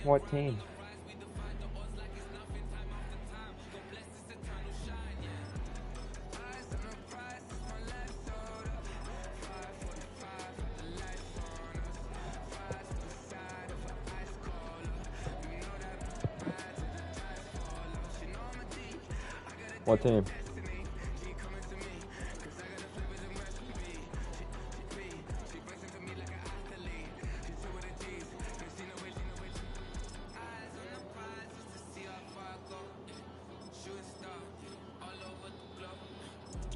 What team? What team?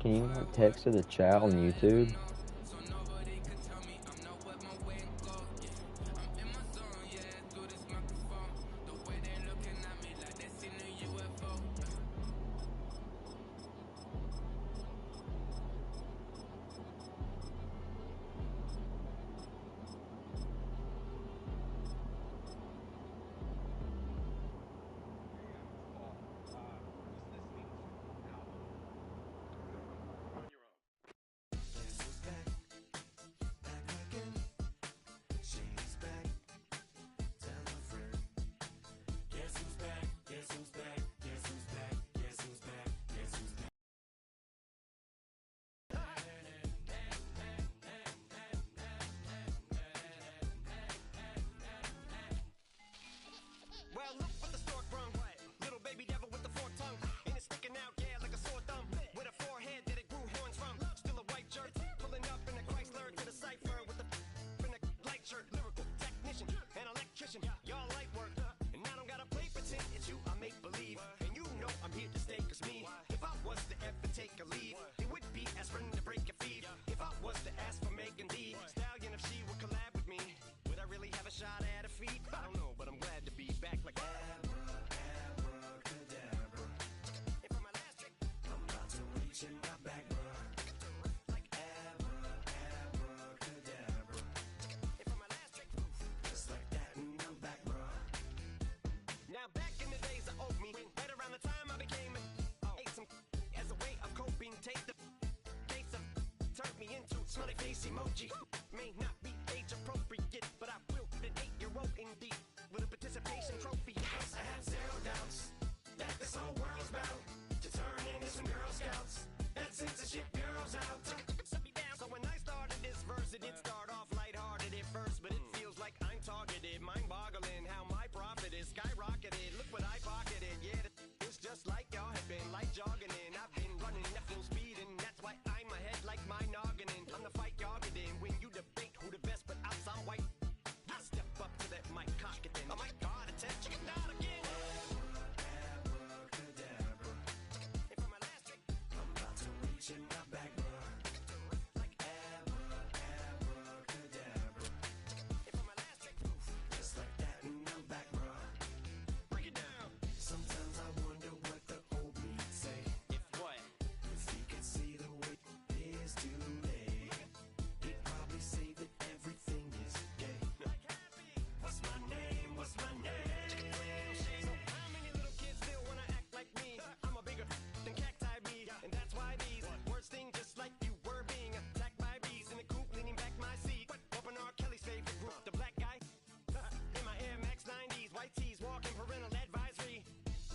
Can you like text to the chat on YouTube? Smiley face emoji may not be age appropriate, but I will fit an 8-year-old indeed with a participation trophy. Yes, I have zero doubts that this whole world's bound to turn into some Girl Scouts. That censorship bureau's out. So when I started this verse, it did start off lighthearted at first, but it feels like I'm targeted, mind-boggling how my profit is skyrocketed. Look what I pocketed. Yeah, it's just like y'all have been like jogging in. I've been running at full speed, and that's why I'm ahead like my noggin. I'm the fight y'all get in when you debate who the best, but I'm white. I step up to that mic, cock it then. Oh my God, attention, chicken down again. Abracadabra. And for my last trick, I'm about to reach in my back, like abracadabra. And for my last trick, just like that, and I'm back, bro. Break it down. Sometimes I wonder what the old me'd say. If what? If he could see the way it is today, he'd probably say that everything is gay. What's my name? What's my name? So how many little kids still wanna act like me? I'm a bigger than cacti me, and that's why these words sting just like you were being attacked by bees in the coop, leaning back my seat. Open R. Kelly's favorite group, the black guy. In my Air Max 90s, white tees, walking parental advisory.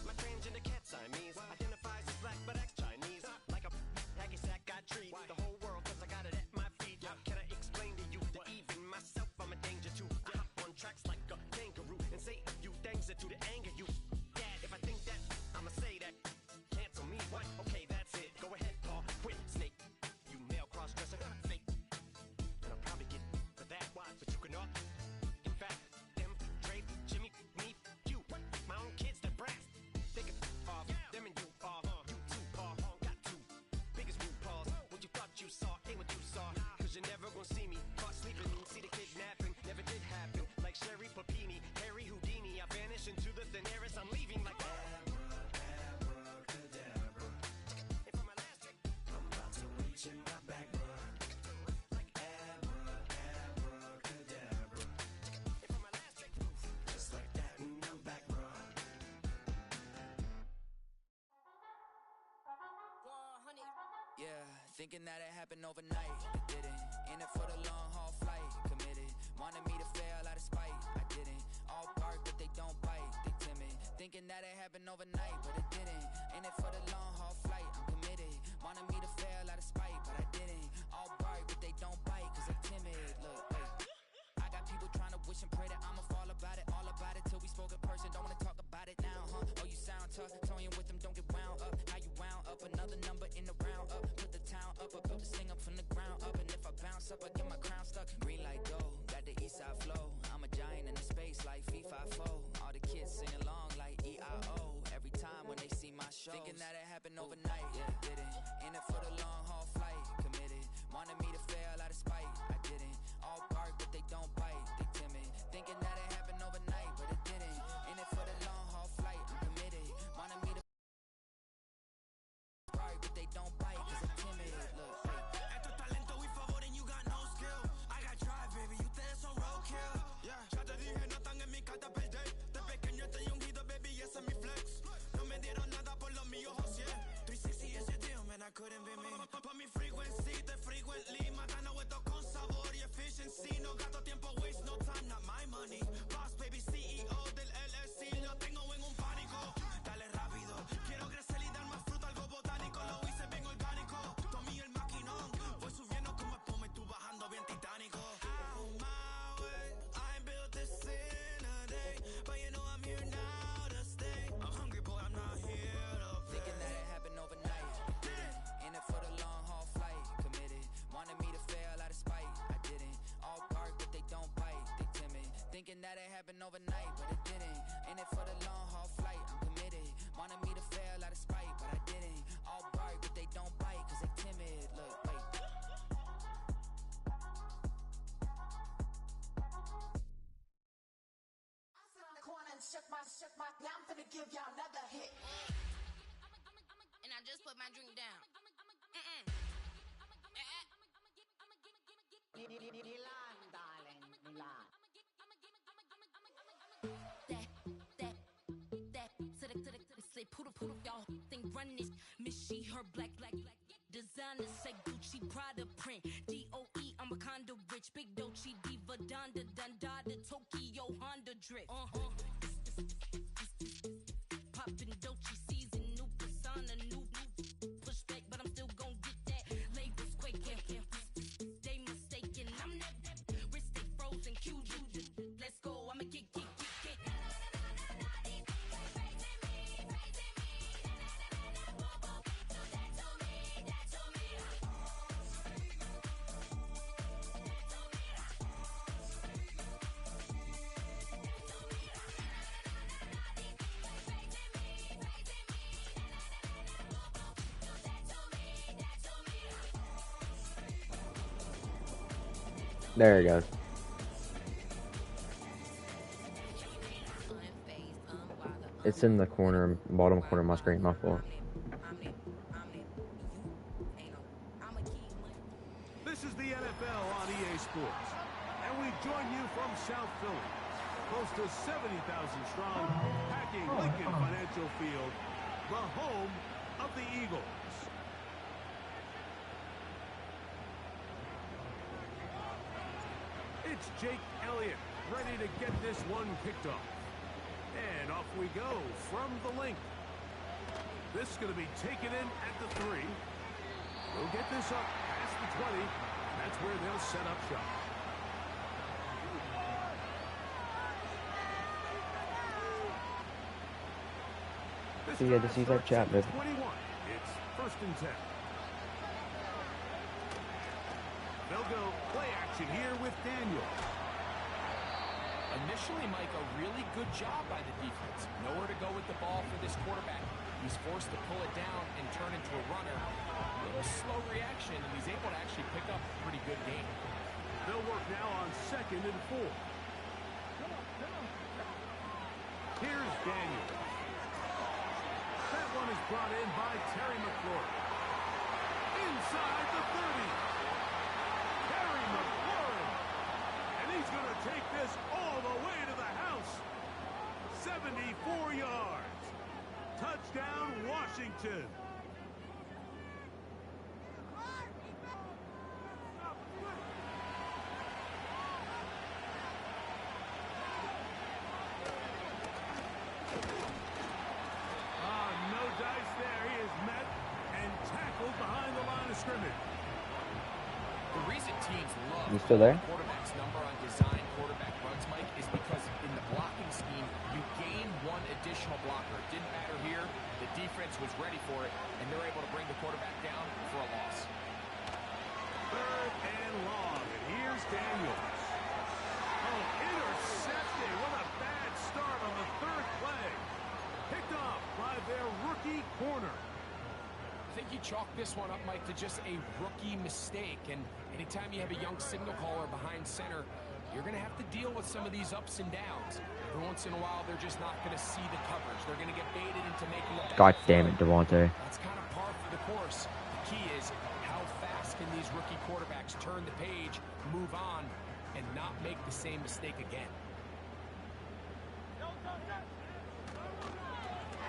My transgender cat Siamese identifies as black but acts Chinese. Like a hacky sack got treat the whole world cause I got it at my feet. Can I explain to you that even myself I'm a danger to? I hop on tracks like a kangaroo and say a few things that to the anger you. Dad, if I think that, I'ma say that. Cancel me, what? Okay, that's it. Go ahead, Paul. Quit, snake. You male cross-dresser, fake. And I'll probably get for that, but you can all. In fact, them, Dre, Jimmy, me, you. My own kids, they're brass. They can off, them and you off. You too, Paul, got two. Biggest root paws. What you thought you saw ain't what you saw. Cause you're never gonna see me caught sleeping. See the kidnapping, never did happen. Like Sherry Papini, Harry Houdini. I vanish into the thin air as I'm leaving like abracadabra. And for my last trick, I'm about to reach in my back, like abracadabra. And for my last trick, just like that, and I'm back, bro. Yeah, thinking that it happened overnight, it didn't. In it for the long haul flight, committed. Wanted me to fail out of spite, I didn't. All bark but they don't bite. They timid, thinking that it happened overnight, but it didn't. In it for the long haul flight, I'm committed. Wanted me to fail out of spite, but I didn't. All bark, but they don't bite, cause they timid. Look, wait. I got people trying to wish and pray that I'ma fall about it. All about it till we spoke in person. Don't wanna talk about it now, huh? Oh, you sound tough. Toying with them, don't get wound up. How you wound up? Another number in the round up. Put the town up. I built this thing up from the ground up. And if I bounce up, I get my crown stuck. Green light go. Got the east side flow. I'm a giant in the space like FIFA 4. All the kids sing along like EIO. Every time when they see my show. Thinking that it happened overnight. Yeah, didn't. In it for the long haul flight. Committed. Wanted me to fail out of spite. I didn't. All bark, but they don't bite. They timid. Thinking that it happened overnight, but it didn't. In it for the long haul flight. I'm committed. Wanted me to bark, but they don't bite, cause they timid. Look, Esto es talento y favor and you got no skill. I got drive, baby, you ustedes son roadkill. Yeah, ya te dije, no están en mi carta perder. De pequeño estoy ungido, baby, ese es mi flex. No me dieron nada por lo mío, José. 360 is your deal, man, I couldn't be me. Pa' mi frequency, te frequently. Matando esto con sabor y efficiency. No gasto tiempo, waste no time, not my money. Boss, baby, CEO del LLC. Lo tengo en un pánico. Dale rápido, quiero crecer y dar más fruta, algo botánico. Lo hice bien orgánico. Tomé el maquinón. Voy subiendo como espuma y tú bajando bien titánico. On my way, I ain't built this in a day. But you know I'm here now to stay. I'm hungry, boy, I'm not here to play. thinking that it happened overnight. Didn't. In it for the long haul flight. Committed. Wanted me to fail out of spite. I didn't. All bark, but they don't bite. They timid. Thinking that it happened overnight, but it didn't. In it for the long haul flight. I'm committed. Wanted me to fail out of spite, but I didn't. All bark, but they don't bite, cause they timid. Look, wait. I sat in the corner and shook my, now I'm finna give y'all another hit. And I just put my drink down. Milan, darling, Milan. That to the say poodle y'all think run this Miss she her black designer say Gucci Prada print DOE I'm a condo rich big Dolce Diva Donda Dundada Tokyo Honda drip poppin' Dolce season new persona new pushback but I'm still gon' get that labels quake they mistaken I'm that wrist stay frozen QG let's go I'ma get There it goes. It's in the corner, bottom corner of my screen, my fault. This is the NFL on EA Sports, and we join you from South Philly, close to 70,000 strong, packing Lincoln Financial Field, the home of the Eagles. It's Jake Elliott, ready to get this one kicked off. And off we go from the link. This is going to be taken in at the 3. We'll get this up past the 20. That's where they'll set up shop. So yeah, this is our chat, baby. 21. It's 1st and 10. They'll go play action here with Daniel. Initially, Mike, a really good job by the defense. Nowhere to go with the ball for this quarterback. He's forced to pull it down and turn into a runner. A little slow reaction, and he's able to actually pick up a pretty good game. They'll work now on 2nd and 4. Here's Daniel. That one is brought in by Terry McLaurin. Inside the 30. Terry McLaurin. And he's going to take this all the way to the house. 74 yards. Touchdown, Washington. The reason teams love You still there? quarterback's number on design quarterback runs, Mike, is because in the blocking scheme, you gain one additional blocker. It didn't matter here. The defense was ready for it, and they're able to bring the quarterback down for a loss. 3rd and long. And here's Daniels. Oh, intercepted. What a bad start on the 3rd play. Picked off by their rookie corner. I think you chalk this one up, Mike, to just a rookie mistake. And anytime you have a young signal caller behind center, you're going to have to deal with some of these ups and downs. Every once in a while, they're just not going to see the coverage. They're going to get baited into making a bad God damn it, throw. Devontae. That's kind of par for the course. The key is how fast can these rookie quarterbacks turn the page, move on, and not make the same mistake again.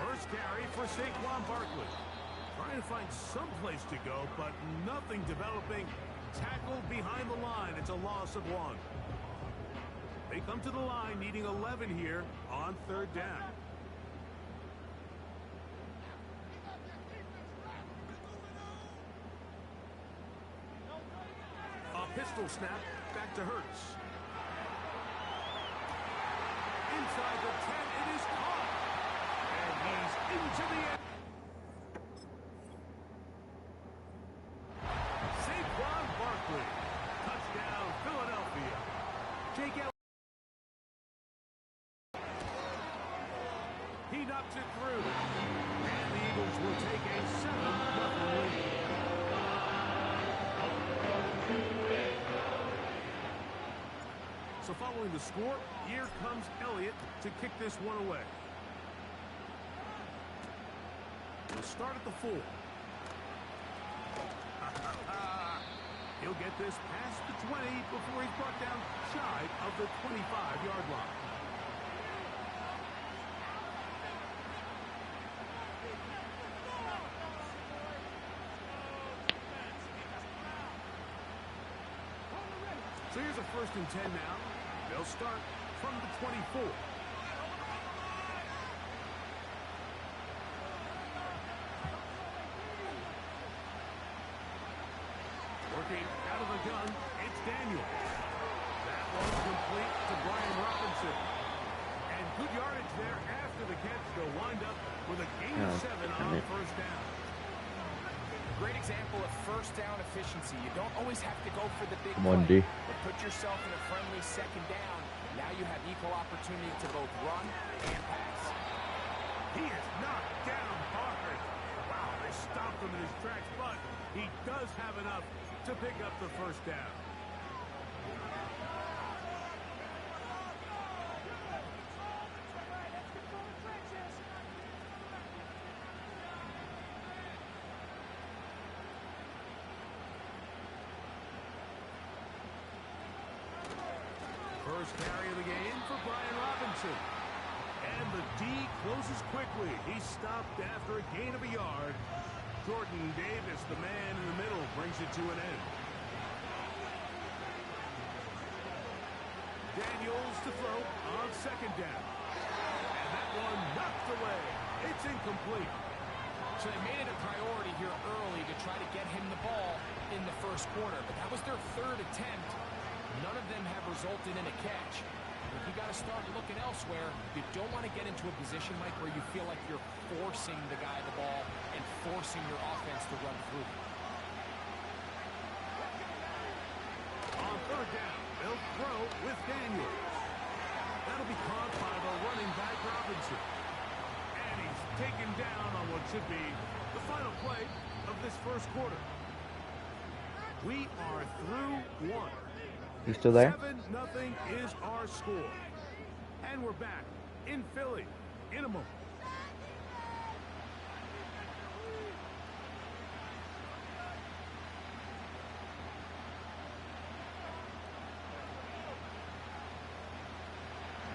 First carry for Saquon Barkley. Trying to find some place to go, but nothing developing. Tackled behind the line. It's a loss of 1. They come to the line needing 11 here on 3rd down. A pistol snap back to Hurts. Inside the 10, it is caught. And he's into the end. Saquon Barkley. Touchdown, Philadelphia. Jake Elliott. He knocks it through. And the Eagles will take a 7-0 lead. So following the score, here comes Elliott to kick this one away. We'll start at the 4. He'll get this past the 20 before he's brought down shy of the 25-yard line. So here's a 1st and 10 now. They'll start from the 24. Working out of the gun, it's Daniels. That one's complete to Brian Robinson. And good yardage there after the catch. They'll wind up with a gain of 7 on 1st down. Great example of 1st down efficiency. You don't always have to go for the big Come on, play, D. but put yourself in a friendly 2nd down. Now you have equal opportunity to both run and pass. He is knocked down hard. Wow, they stopped him in his tracks, but he does have enough to pick up the 1st down. First carry of the game for Brian Robinson. And the D closes quickly. He stopped after a gain of a yard. Jordan Davis, the man in the middle, brings it to an end. Daniels to throw on 2nd down. And that one knocked away. It's incomplete. So they made it a priority here early to try to get him the ball in the 1st quarter, but that was their 3rd attempt. None of them have resulted in a catch. If you got to start looking elsewhere, you don't want to get into a position, Mike, where you feel like you're forcing the guy the ball and forcing your offense to run through. On 3rd down, they'll throw with Daniels. That'll be caught by the running back Robinson. And he's taken down on what should be the final play of this 1st quarter. We are through 1. You still there? 7-0 is our score. And we're back in Philly in a moment.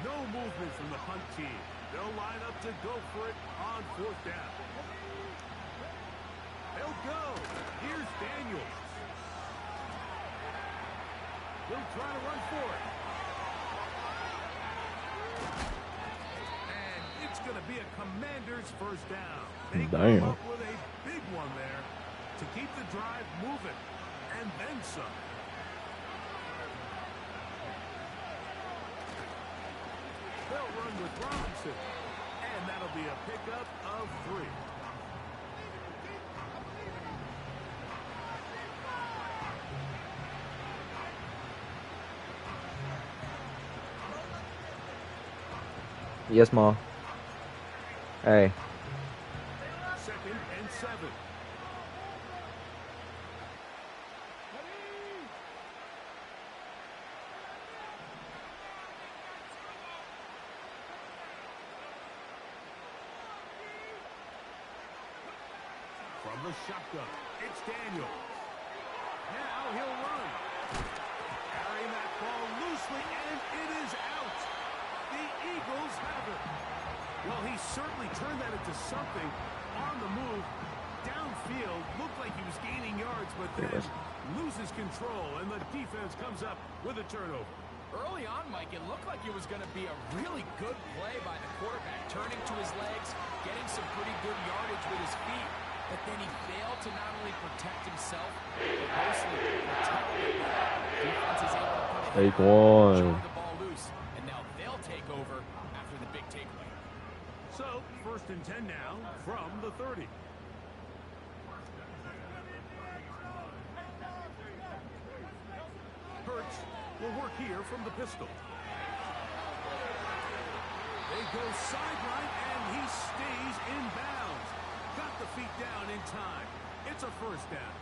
No movement from the punt team. They'll line up to go for it on 4th down. They'll go. Here's Daniels. He'll try to run for it. And it's going to be a Commander's 1st down. They come up with a big one there to keep the drive moving. And then some. They'll run with Robinson. And that'll be a pickup of 3. Yes, Ma. Hey. 2nd and 7. From the shotgun, it's Daniels. Now he'll run. Carrying that ball loosely, and it is out. The Eagles have it. Well, he certainly turned that into something on the move. Downfield, looked like he was gaining yards, but then loses control, and the defense comes up with a turnover. Early on, Mike, it looked like it was going to be a really good play by the quarterback, turning to his legs, getting some pretty good yardage with his feet, but then he failed to not only protect himself, but mostly protect the ball. Defense is able to put it Take down, one. the ball loose, and now they'll take over after the big takeaway. So, 1st and 10 now from the 30. Hurts will work here from the pistol. They go sideline, and he stays in bounds. Got the feet down in time. It's a 1st down.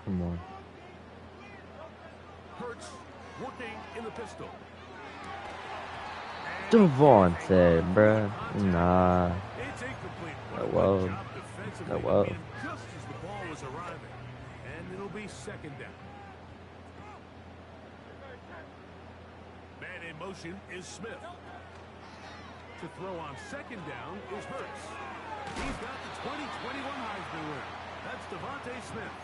Come on. Hurts working in the pistol. Devontae, bruh. Nah. It's incomplete. Oh, well. Good job defensively Oh, well. to get him just as the ball was arriving. And it'll be 2nd down. Man in motion is Smith. To throw on 2nd down is Hurts. He's got the 2021 Heisman winner. That's Devontae Smith.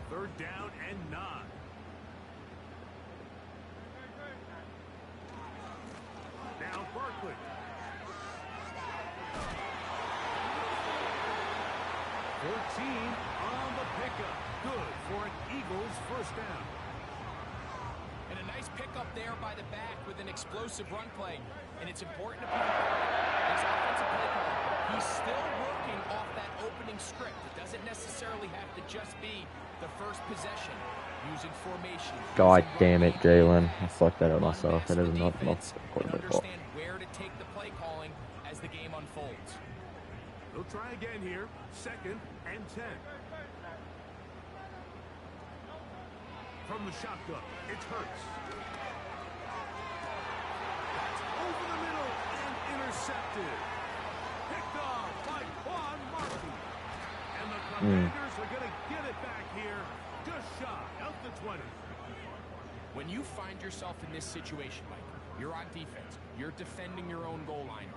Third down and 9. Now Barkley. On the pickup. Good for an Eagles 1st down. And a nice pickup there by the back with an explosive run play. And it's important to point out this offensive play call, he's still working off that opening script. It doesn't necessarily have to just be the first possession. Using formation. God damn it, Jalen. I fucked that up myself. That is not my quarterback fault. Understand where to take the play calling as the game unfolds. They'll try again here. 2nd and 10. From the shotgun, it's Hurts. That's over the middle and intercepted. Picked off by Quan Martin. And the Commanders are going to get it back here just shy of the 20. When you find yourself in this situation, Mike, you're on defense, you're defending your own goal line,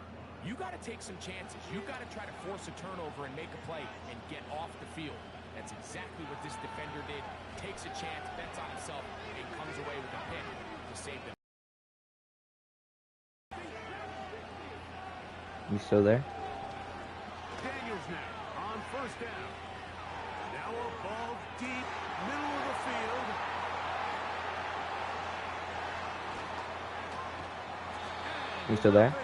you got to take some chances. You got to try to force a turnover and make a play and get off the field. That's exactly what this defender did. Takes a chance, bets on himself, and comes away with a pick to save them. You still there? Daniels now on 1st down. Now a ball deep, middle of the field. You still there?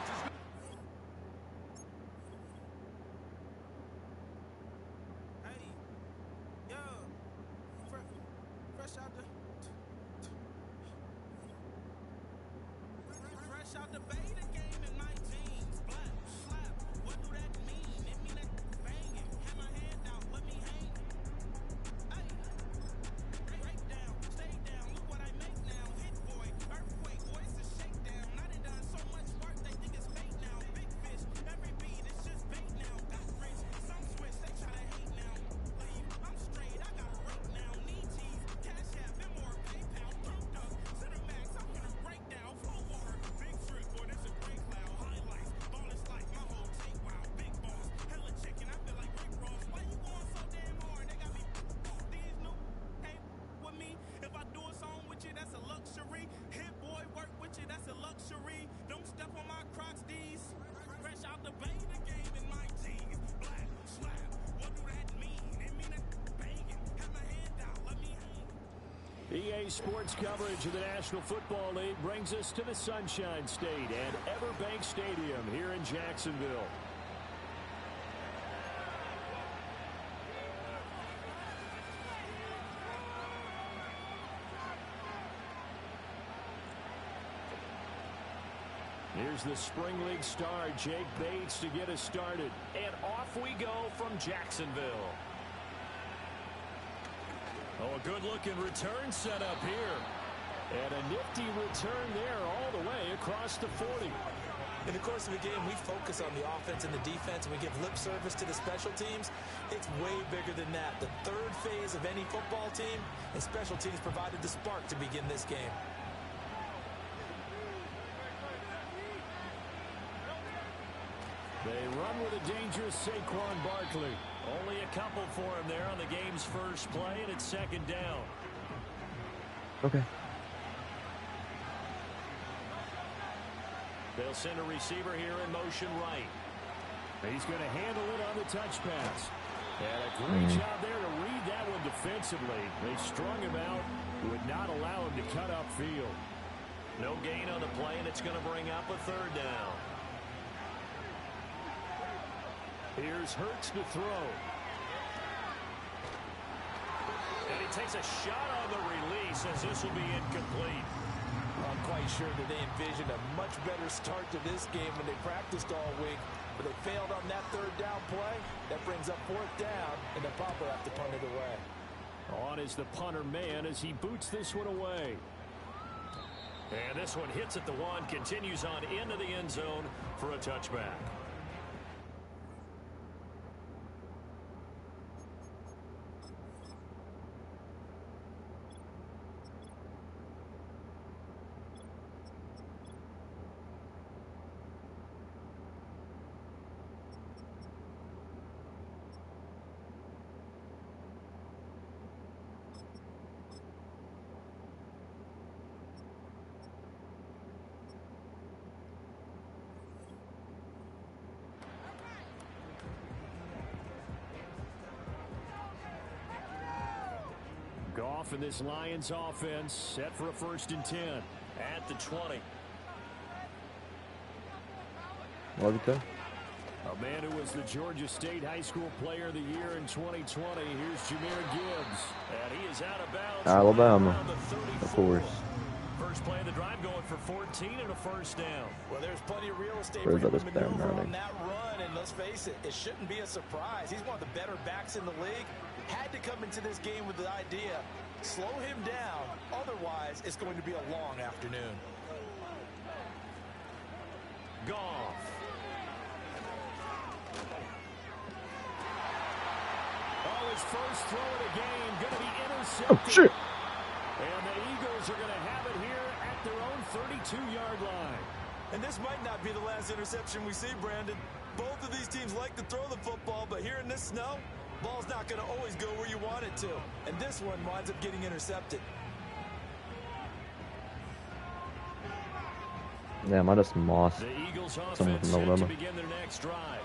EA Sports coverage of the National Football League brings us to the Sunshine State and Everbank Stadium here in Jacksonville. Here's the Spring League star, Jake Bates, to get us started. And off we go from Jacksonville. Oh, a good-looking return set up here. And a nifty return there all the way across the 40. In the course of the game, we focus on the offense and the defense, and we give lip service to the special teams. It's way bigger than that. The third phase of any football team, and special teams provided the spark to begin this game. They run with a dangerous Saquon Barkley. Only a couple for him there on the game's first play, and it's second down. Okay. They'll send a receiver here in motion right. He's going to handle it on the touch pass. And a great job there to read that one defensively. They strung him out, would not allow him to cut upfield. No gain on the play, and it's going to bring up a third down. Here's Hurts to throw. And he takes a shot on the release as this will be incomplete. I'm quite sure that they envisioned a much better start to this game when they practiced all week. But they failed on that third down play. That brings up fourth down, and the punter will have to punt it away. On is the punter man as he boots this one away. And this one hits at the one, continues on into the end zone for a touchback. Goff and this Lions offense set for a 1st and 10 at the 20. Love it though. A man who was the Georgia State High School Player of the Year in 2020. Here's Jahmyr Gibbs. And he is out of bounds. Alabama, of course. First play of the drive going for 14 and a 1st down. Well, there's plenty of real estate Where's for him this to down maneuver on running? that run. And let's face it, it shouldn't be a surprise. He's one of the better backs in the league. Had to come into this game with the idea, slow him down. Otherwise, it's going to be a long afternoon. Goff. Oh, his first throw of the game going to be intercepted. Oh, shit. And the Eagles are going to have it here at their own 32-yard line. And this might not be the last interception we see, Brandon. Both of these teams like to throw the football, but here in this snow, ball's not going to always go where you want it to. And this one winds up getting intercepted. Damn, I just mossed The Eagles someone offense from set to Alabama. begin their next drive.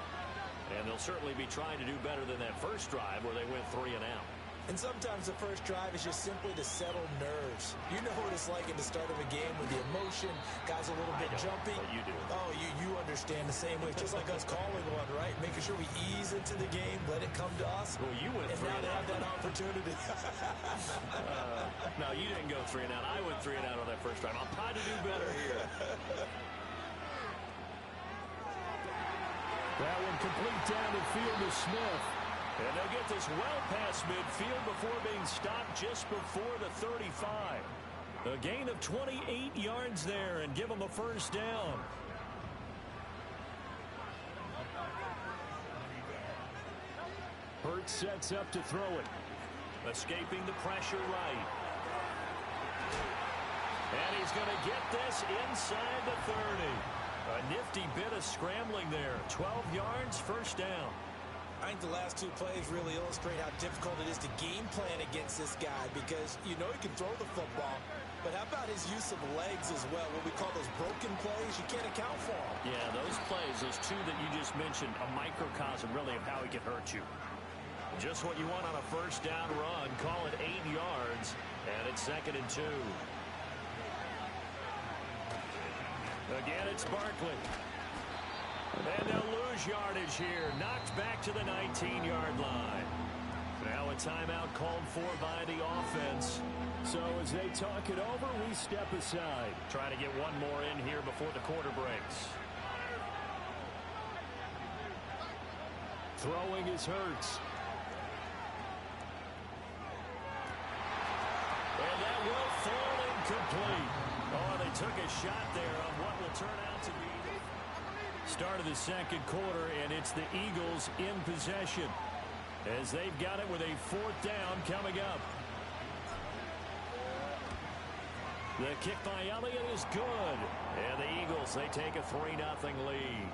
And they'll certainly be trying to do better than that first drive where they went 3 and out. And sometimes the first drive is just simply to settle nerves. You know what it's like at the start of a game with the emotion, guys a little bit jumpy. But you do. Oh, you understand the same way. It's just like us calling one, right? Making sure we ease into the game, let it come to us. Well, you went And 3 now and they out. have that opportunity. No, you didn't go 3 and out. I went 3 and out on that first drive. I'll try to do better here. That one complete down the field to Smith. And they'll get this well past midfield before being stopped just before the 35. A gain of 28 yards there and give them a 1st down. Hurts sets up to throw it. Escaping the pressure right. And he's going to get this inside the 30. A nifty bit of scrambling there. 12 yards, 1st down. I think the last 2 plays really illustrate how difficult it is to game plan against this guy because you know he can throw the football. But how about his use of legs as well? What we call those broken plays, you can't account for them. Yeah, those plays, those 2 that you just mentioned, a microcosm really of how he can hurt you. Just what you want on a first down run. Call it 8 yards, and it's 2nd and 2. Again, it's Barkley. And they'll lose yardage here. Knocked back to the 19-yard line. Now a timeout called for by the offense. So as they talk it over, we step aside. Trying to get one more in here before the quarter breaks. Throwing is Hurts. And that will fall incomplete. Oh, they took a shot there on what will turn out to be the start of the second quarter, and it's the Eagles in possession as they've got it with a 4th down coming up. The kick by Elliott is good. And the Eagles, they take a 3-0 lead.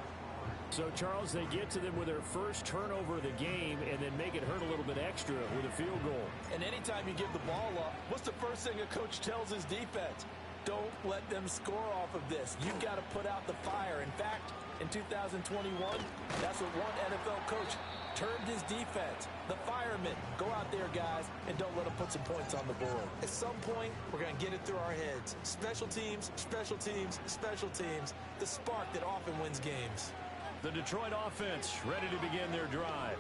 So, Charles, they get to them with their first turnover of the game and then make it hurt a little bit extra with a field goal. And anytime you give the ball up, what's the first thing a coach tells his defense? Don't let them score off of this. You've got to put out the fire. In fact, in 2021, that's what one NFL coach termed his defense. The firemen. Go out there, guys, and don't let them put some points on the board. At some point, we're going to get it through our heads. Special teams, special teams, special teams. The spark that often wins games. The Detroit offense ready to begin their drive.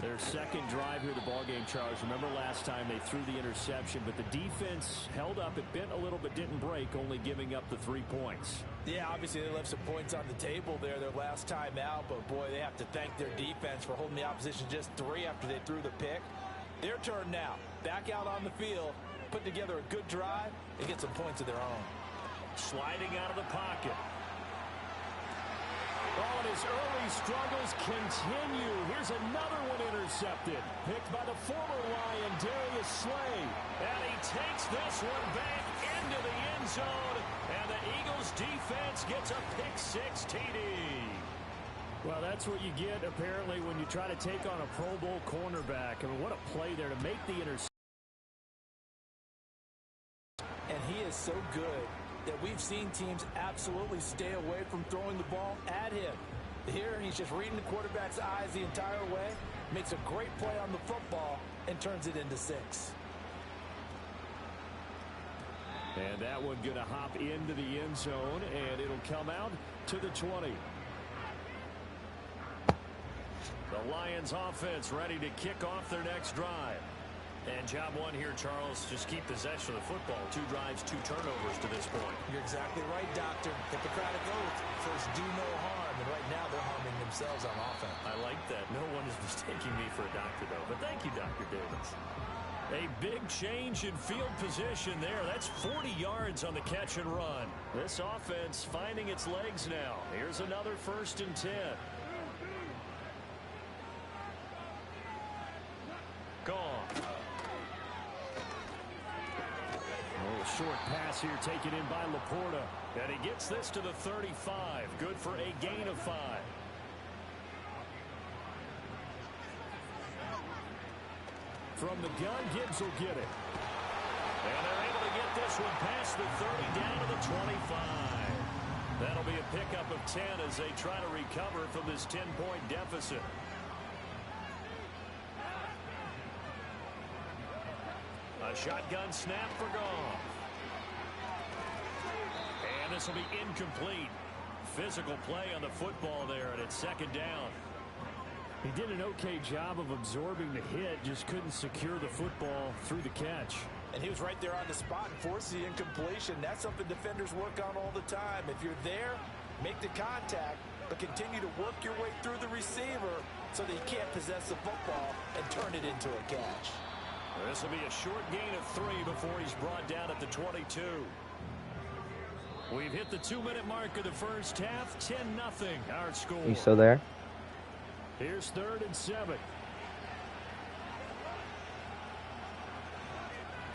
Their second drive here of the ballgame, Charles. Remember last time they threw the interception, but the defense held up. It bent a little but didn't break, only giving up the 3 points. Yeah, obviously they left some points on the table there their last time out, but boy, they have to thank their defense for holding the opposition just 3 after they threw the pick. Their turn now. Back out on the field, put together a good drive, and get some points of their own. Sliding out of the pocket. Oh, and his early struggles continue. Here's another one intercepted. Picked by the former Lion, Darius Slay. And he takes this one back into the end zone. And the Eagles defense gets a pick-6 TD. Well, that's what you get, apparently, when you try to take on a Pro Bowl cornerback. I mean, what a play there to make the interception. And he is so good that we've seen teams absolutely stay away from throwing the ball at him. Here, he's just reading the quarterback's eyes the entire way, makes a great play on the football, and turns it into 6. And that one going to hop into the end zone, and it'll come out to the 20. The Lions offense ready to kick off their next drive. And job one here, Charles, just keep possession of the football. 2 drives, 2 turnovers to this point. You're exactly right, Doctor. Hippocratic oath. First, do no harm. And right now, they're harming themselves on offense. I like that. No one is mistaking me for a doctor, though. But thank you, Dr. Davis. A big change in field position there. That's 40 yards on the catch and run. This offense finding its legs now. Here's another 1st and 10. Gone. Short pass here taken in by Laporta. And he gets this to the 35. Good for a gain of 5. From the gun, Gibbs will get it. And they're able to get this one past the 30 down to the 25. That'll be a pickup of 10 as they try to recover from this 10-point deficit. A shotgun snap for Goff. And this will be incomplete. Physical play on the football there, and it's 2nd down. He did an okay job of absorbing the hit, just couldn't secure the football through the catch. And he was right there on the spot and forced the incompletion. That's something defenders work on all the time. If you're there, make the contact, but continue to work your way through the receiver so that you can't possess the football and turn it into a catch. This will be a short gain of 3 before he's brought down at the 22. We've hit the 2-minute mark of the first half. 10-0 our score. You still there? Here's 3rd and 7.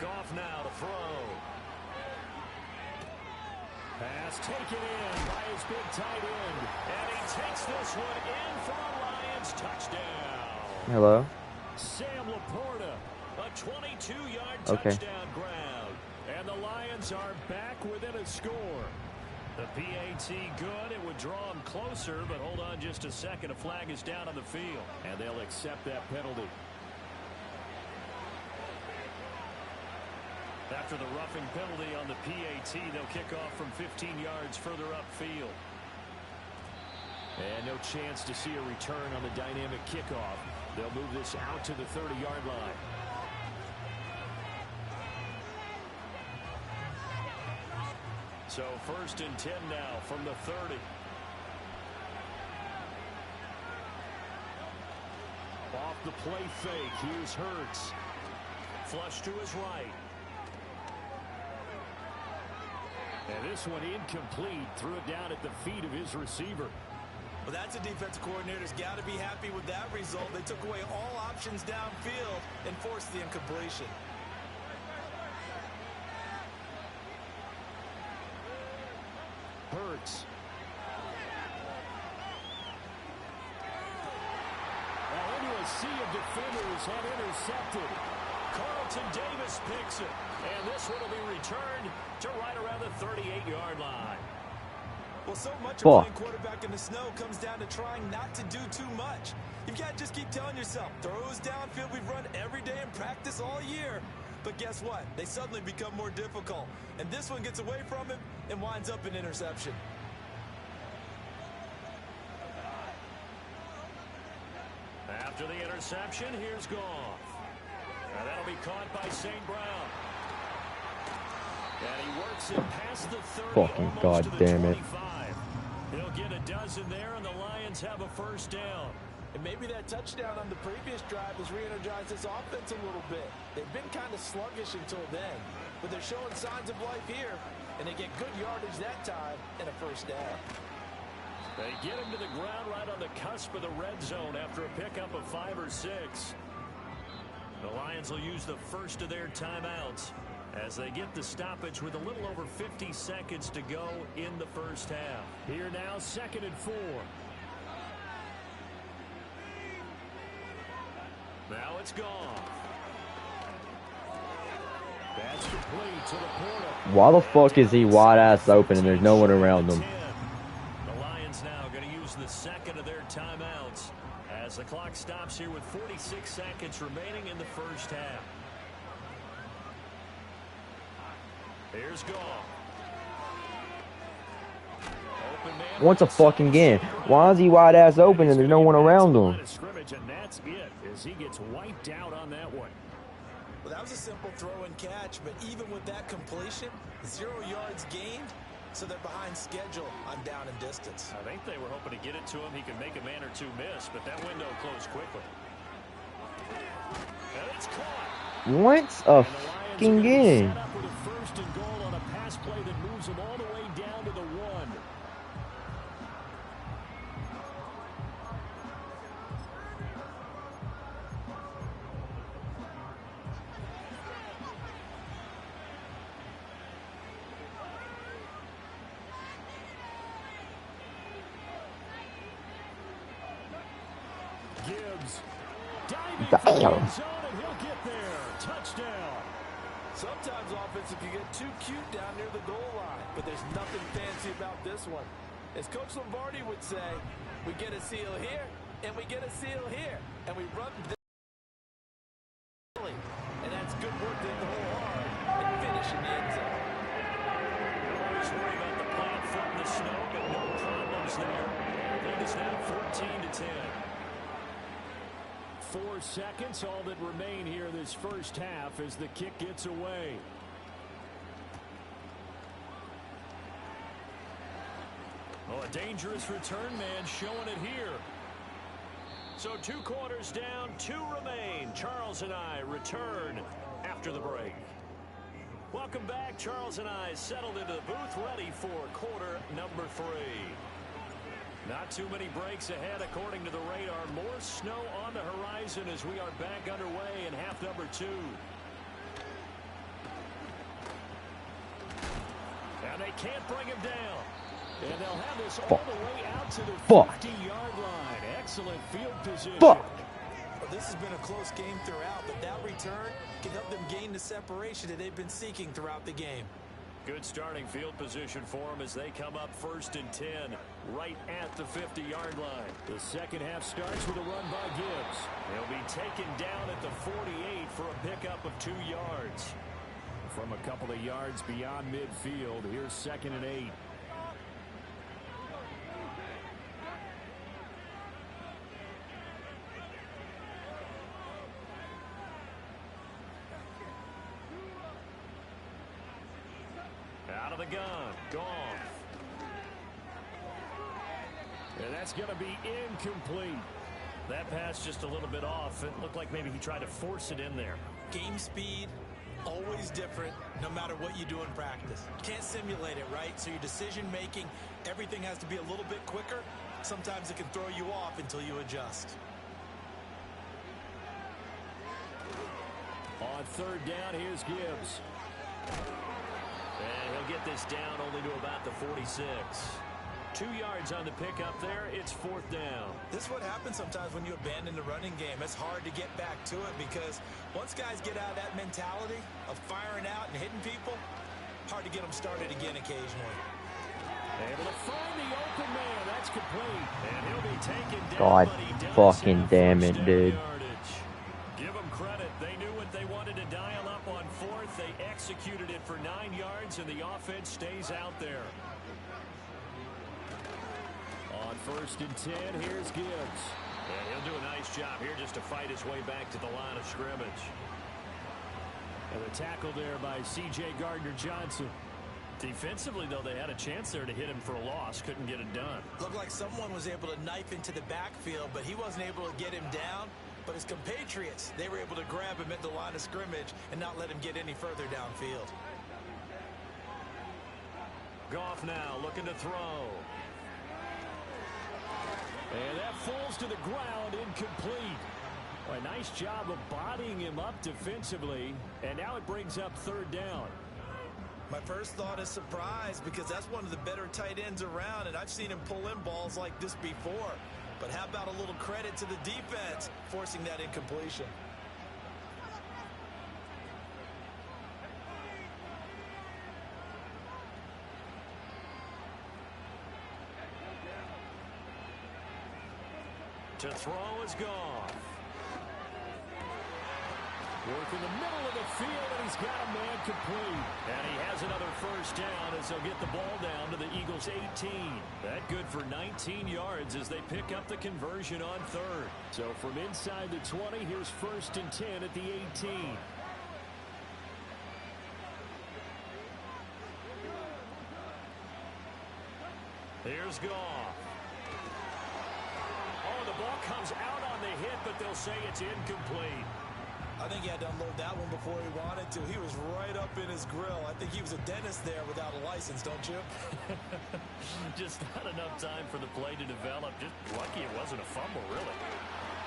Goff now to throw. Pass taken in by his big tight end. And he takes this one in for a Lions touchdown. Hello? Sam Laporta, a 22-yard touchdown grab. And the Lions are back within a score. The PAT good. It would draw them closer, but hold on just a second. A flag is down on the field. And they'll accept that penalty. After the roughing penalty on the PAT, they'll kick off from 15 yards further upfield. And no chance to see a return on the dynamic kickoff. They'll move this out to the 30-yard line. So 1st and 10 now from the 30. Off the play fake, here's Hurts. Flush to his right. And this one incomplete. Threw it down at the feet of his receiver. Well, that's a defensive coordinator's got to be happy with that result. They took away all options downfield and forced the incompletion. Hurts. Well, into a sea of defenders had intercepted. Carlton Davis picks it. And this one will be returned to right around the 38-yard line. Well, so much of playing quarterback in the snow comes down to trying not to do too much. You've got to just keep telling yourself, throws downfield we've run every day in practice all year. But guess what? They suddenly become more difficult. And this one gets away from him and winds up an interception. After the interception, here's Goff. Now that'll be caught by St. Brown. And he works it past the 30, Fucking almost to the goddamn it. 25. He'll get a dozen there, and the Lions have a first down. And maybe that touchdown on the previous drive has re-energized this offense a little bit. They've been kind of sluggish until then, but they're showing signs of life here, and they get good yardage that time and a first down. They get him to the ground right on the cusp of the red zone after a pickup of 5 or 6. The Lions will use the first of their timeouts as they get the stoppage with a little over 50 seconds to go in the first half. Here now, 2nd and 4. Now it's gone. That's complete to the portal. Why the fuck is he wide ass open and there's no one around him? The Lions now going to use the second of their timeouts as the clock stops here with 46 seconds remaining in the first half. Here's Goff. Once a fucking again. Why is he wide ass open and there's no one around him? And that's it as he gets wiped out on that one. Well, that was a simple throw and catch, but even with that completion, 0 yards gained, so they're behind schedule on down and distance. I think they were hoping to get it to him. He could make a man or two miss, but that window closed quickly. And it's caught. Once a fucking game. Set up with a 1st and goal on a pass play that moves him all the way down to the 1. Gibbs diving for the end zone, and he'll get there. Touchdown. Sometimes offensive can get too cute down near the goal line, but there's nothing fancy about this one. As Coach Lombardi would say, we get a seal here, and we get a seal here, and we run this early. And that's good work to hit the hole hard and finish in the end zone. Always worry about the plant foot in the snow, but no problems there. Lead is now 14-10. 4 seconds, all that remain here this first half as the kick gets away. Oh, a dangerous return man showing it here. So 2 quarters down, 2 remain. Charles and I return after the break. Welcome back. Charles and I settled into the booth, ready for quarter number 3. Not too many breaks ahead according to the radar. More snow on the horizon as we are back underway in half number 2. And they can't bring him down. And they'll have this all the way out to the 50-yard line. Excellent field position. Well, this has been a close game throughout, but that return can help them gain the separation that they've been seeking throughout the game. Good starting field position for them as they come up 1st and 10 right at the 50-yard line. The second half starts with a run by Gibbs. He'll be taken down at the 48 for a pickup of 2 yards. from a couple of yards beyond midfield. Here's 2nd and 8. Out of the gun. Gone. And that's going to be incomplete. That pass just a little bit off. It looked like maybe he tried to force it in there. Game speed, always different, no matter what you do in practice. Can't simulate it, right? So your decision making, everything has to be a little bit quicker. Sometimes it can throw you off until you adjust. On 3rd down, here's Gibbs. And he'll get this down only to about the 46. 2 yards on the pickup there. It's 4th down. This is what happens sometimes when you abandon the running game. It's hard to get back to it because once guys get out of that mentality of firing out and hitting people, hard to get them started again occasionally. Able to find the open man. That's complete. And he'll be taken down. God but he does fucking have damn first it, down dude. yardage. Give them credit. They knew what they wanted to dial up on 4th. They executed it for 9 yards, and the offense stays out there. On 1st and 10, here's Gibbs. And he'll do a nice job here just to fight his way back to the line of scrimmage. And the tackle there by C.J. Gardner-Johnson. Defensively, though, they had a chance there to hit him for a loss. Couldn't get it done. Looked like someone was able to knife into the backfield, but he wasn't able to get him down. But his compatriots, they were able to grab him at the line of scrimmage and not let him get any further downfield. Goff now looking to throw. And that falls to the ground, incomplete. A nice job of bodying him up defensively, and now it brings up 3rd down. My first thought is surprise because that's one of the better tight ends around, and I've seen him pull in balls like this before. But how about a little credit to the defense forcing that incompletion? To throw is Goff. Work in the middle of the field, and he's got a man complete. And he has another first down as they'll get the ball down to the Eagles' 18. That good for 19 yards as they pick up the conversion on 3rd. So from inside the 20, here's 1st and 10 at the 18. Here's Goff. Oh, the ball comes out on the hit, but they'll say it's incomplete. I think he had to unload that one before he wanted to. He was right up in his grill. I think he was a dentist there without a license, don't you? Just not enough time for the play to develop. Just lucky it wasn't a fumble, really.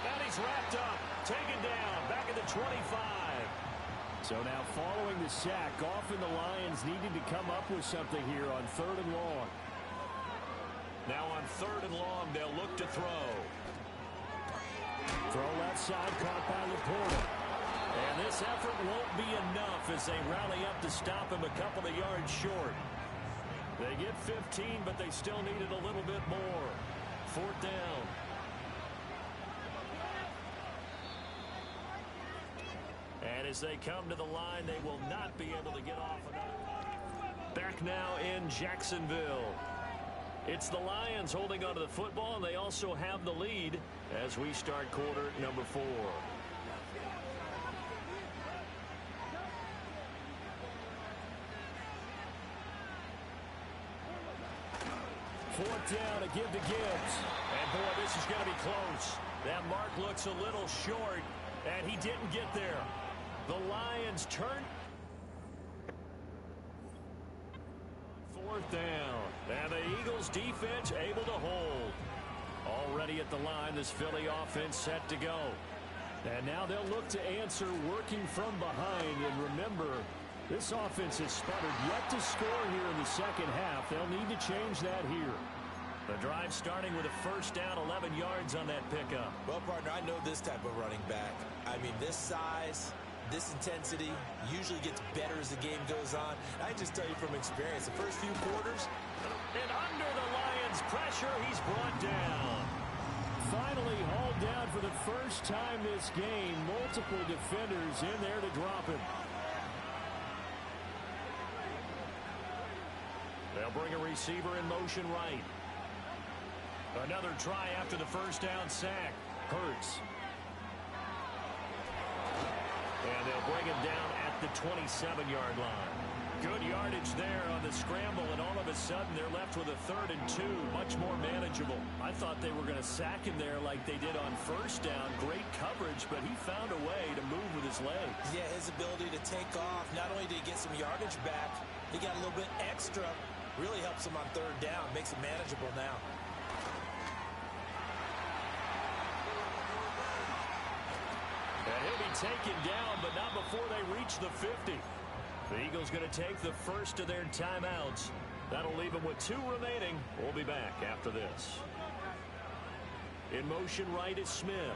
And he's wrapped up, taken down, back at the 25. So now following the sack, Goff and the Lions needed to come up with something here on 3rd and long. Now on 3rd and long, they'll look to throw. Throw left side, caught by Laporta. And this effort won't be enough as they rally up to stop him a couple of yards short. They get 15, but they still needed a little bit more. 4th down. And as they come to the line, they will not be able to get off another. Back now in Jacksonville. It's the Lions holding onto the football, and they also have the lead as we start quarter number 4. Fourth down to give to Gibbs. And, boy, this is going to be close. That mark looks a little short, and he didn't get there. The Lions turn. 4th down. And the Eagles defense able to hold. Already at the line, this Philly offense set to go. And now they'll look to answer working from behind. And remember, this offense has sputtered yet to score here in the second half. They'll need to change that here. The drive starting with a first down, 11 yards on that pickup. Well, partner, I know this type of running back. I mean, this size, this intensity usually gets better as the game goes on. I just tell you from experience, the first few quarters. And under the Lions' pressure, he's brought down. Finally hauled down for the first time this game. Multiple defenders in there to drop him. bring a receiver in motion right. Another try after the first down sack. Hurts. And they'll bring him down at the 27-yard line. Good yardage there on the scramble, and all of a sudden they're left with a 3rd and 2, much more manageable. I thought they were going to sack him there like they did on first down. Great coverage, but he found a way to move with his legs. Yeah, his ability to take off, not only did he get some yardage back, he got a little bit extra. Really helps him on 3rd down, makes it manageable now. And he'll be taken down, but not before they reach the 50. The Eagles going to take the first of their timeouts. That'll leave them with 2 remaining. We'll be back after this. In motion right is Smith.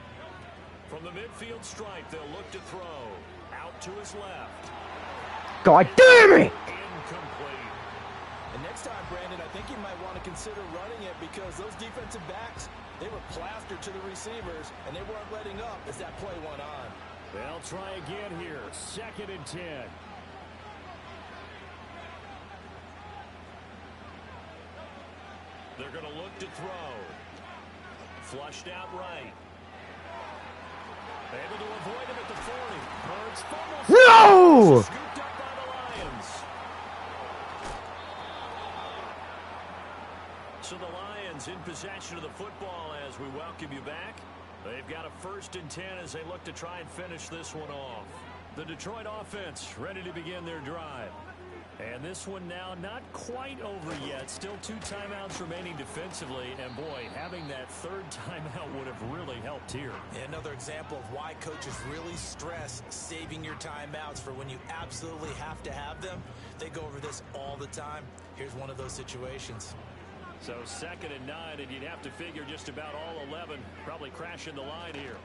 From the midfield stripe, they'll look to throw. Out to his left. God damn it! Incomplete. And next time, Brandon, I think you might want to consider running it because those defensive backs, they were plastered to the receivers, and they weren't letting up as that play went on. They'll try again here. 2nd and 10. They're going to look to throw. Flushed out right. Able to avoid him at the 40. Hurts fumbles. No! Scooped up by the Lions. So the Lions in possession of the football as we welcome you back. They've got a 1st and 10 as they look to try and finish this one off. The Detroit offense ready to begin their drive. And this one now not quite over yet. Still 2 timeouts remaining defensively. And, boy, having that 3rd timeout would have really helped here. Another example of why coaches really stress saving your timeouts for when you absolutely have to have them. They go over this all the time. Here's one of those situations. So 2nd and 9, and you'd have to figure just about all 11 probably crashing the line here.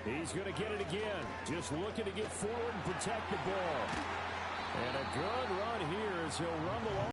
He's going to get it again. Just looking to get forward and protect the ball. And a good run here as he'll run the